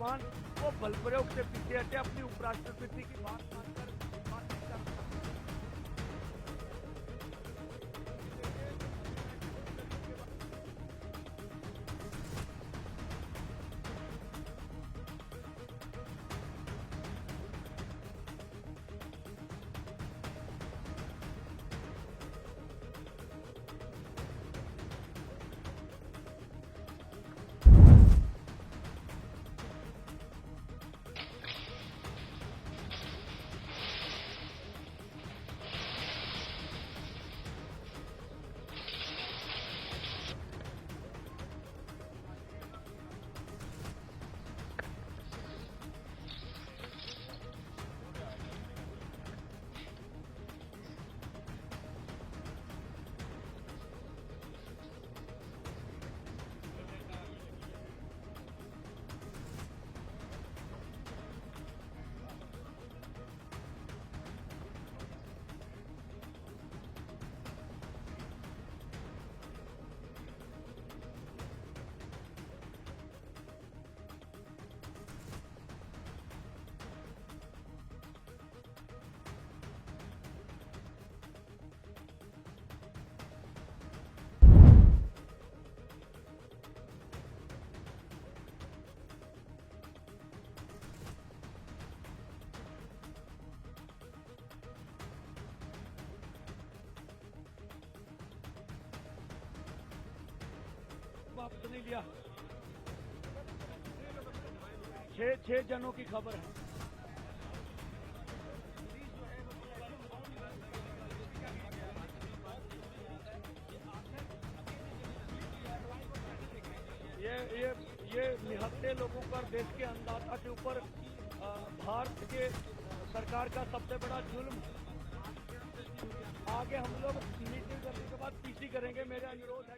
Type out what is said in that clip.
नौजवान वो बल प्रयोग से पीछे हटे, अपनी उपराष्ट्रपति की बात मानकर बातचीत कर वापस नहीं लिया। 6 जनों की खबर है। ये निहत्थे लोगों पर, देश के अन्नदाता के ऊपर भारत के सरकार का सबसे बड़ा जुल्म। आगे हम लोग मीटिंग करने के बाद पीसी करेंगे। मेरा अनुरोध है